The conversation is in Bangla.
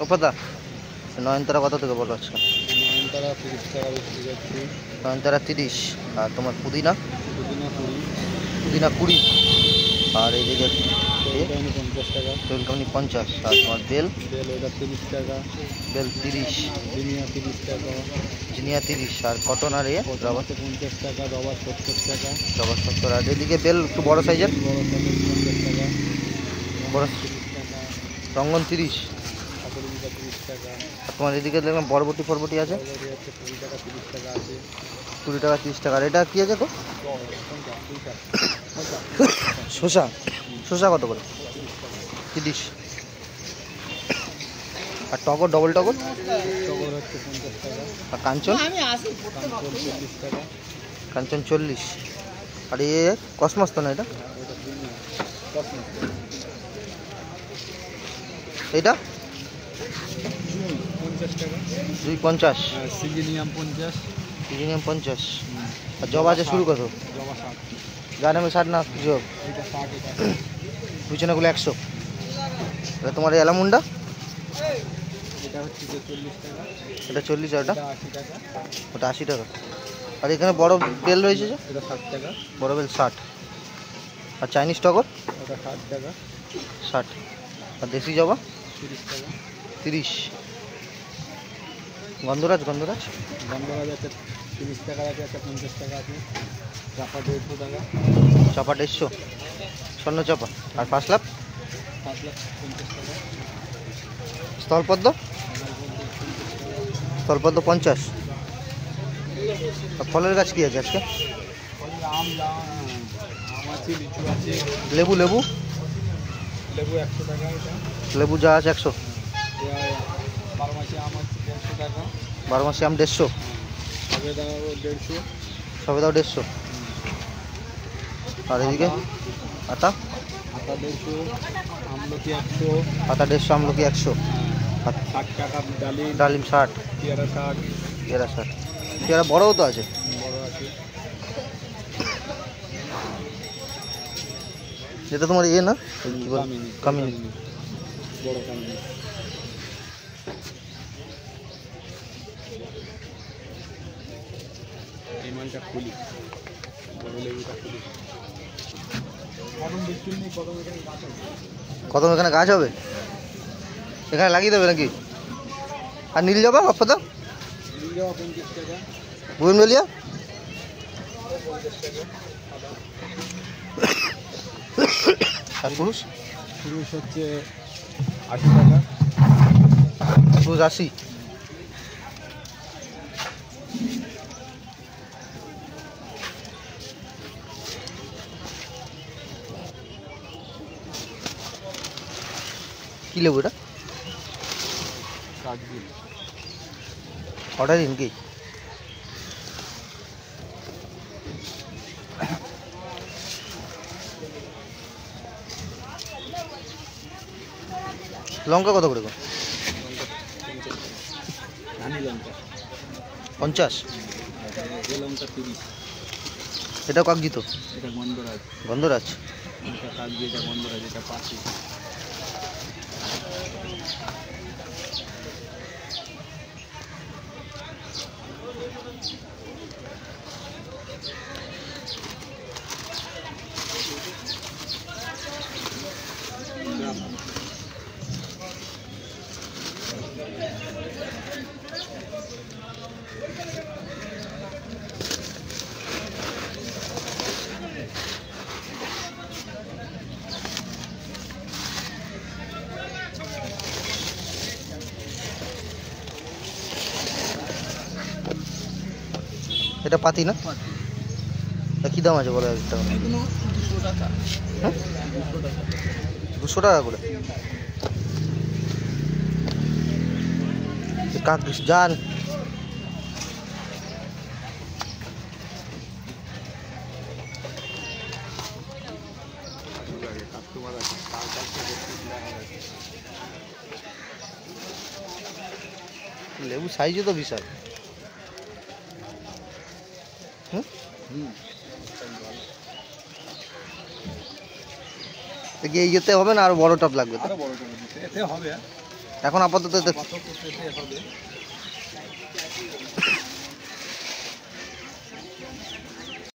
ওপাদা নয়নতারা কত থেকে বলো আজকে? নয়নতারা 30 টাকা বিক্রি করছি। নয়নতারা 30। আর তোমার পুদিনা? পুদিনা 20। আর এইদিকে তেলকানি 50 টাকা। তেলকানি 50। আর তোমার বেল? বেল ওটা 30 টাকা। বেল 30। জিনিয়া 30 টাকা। জিনিয়া 30। আর কটন আর রবার 50 টাকা। রবার 70 টাকা। রবার 70। আর এদিকে বেল একটু বড় সাইজের? বড় সাইজের 50 টাকা। বড় 30 টাকা। রঙ্গন 30। কাপড়িটা 30 টাকা। আর তোমার এদিকে দেখলাম বরবটি ফরবটি আছে? বরবটি আছে 20 টাকা 30 টাকা আছে। 20 টাকা 30 টাকা। আর এটা কি আছে গো? শসা? শসা কত করে? 30। আর টগর ডবল টগর? টগর হচ্ছে 50 টাকা। আর কাঞ্চন? কাঞ্চন 40 টাকা। কাঞ্চন 40। আর কসমস তো না এটা? এটা 50 টাকা। 250। সিগিনিয়াম 50। সিজিনিয়াম 50। আর জবা আছে শুরু কত? জবা 60। জানামে 60 না কিছু? এটা 60 এটা। পিছনেগুলো 100। এটা তোমার এই অ্যালামুন্ডা? এটা হচ্ছে 40 টাকা। এটা 40। আর এটা 80 টাকা। ওটা 80 টাকা। আর এখানে বড় বেল রয়েছে যে? এটা 60 টাকা। বড় বেল 60। আর চাইনিজ টগর? এটা 60 টাকা। 60। আর দেশি জবা? 30 টাকা। 30। গন্ধরাজ? গন্ধরাজ গন্ধরাজ আছে 30 টাকা আছে। একটা 50 টাকা আছে। চাপা 150 টাকা। চাপা 150। স্বর্ণ চাপা। আর 5 লাখ? 5 লাখ 50 টাকা। স্থলপদ্ম? স্থলপদ্ম 50। আর ফলের গাছ কি আছে আজকে? আম আছে, লিচু আছে। লেবু? লেবু 100 টাকা। এটা লেবু যা আছে 100। বারোমাসি আম আছে 150 টাকা। 12 মাসি আম 150। সবেদাও 150। সবেদাও 150। আর এদিকে আতা? আতা 150। আমলকি 100। আতা 150, আমলকি 100। 60 টাকা ডালিম। ডালিম 60। পেয়ারা 60। পেয়ারা 60। পেয়ারা বড়ও তো আছে? বড় আছে। যেটা তোমার না কি বল? কামিনী। বড় কামিনী। এই মালটা খুলি। বড় লেবুটা খুলি। এখন বিক্রি নেই। কদম এখানে গাছ হবে? এখানে লাগিয়ে দেবে নাকি? আর নীল জবা অপদা? 50 টাকা। বুয়েনভেলিয়া? 50 টাকা। আর পুরুষ? পুরুষ হচ্ছে 80 টাকা। পুরুষ 80। কি লেবু এটা? কাগজি। অর্ডার দিন কি? লঙ্কা কত করে? ধানি লঙ্কা 50। এই লঙ্কা 30। এটা কাগজি তো? এটা গন্ধরাজ। গন্ধরাজ। এটা কাগজি। এটা গন্ধরাজ। এটা পাখি। এটা পাতি না? কি দাম আছে বলো একটা? 200 টাকা। হ্যাঁ 200 টাকা। 200 টাকা করে। কাকড়ি জান। লেবু সাইজও তো বিশাল। এই ইয়েতে হবে না? আরো বড় টপ লাগবে? আরো বড় টব এতে হবে। এখন আপাতত আপাতত পেঁপে হবে।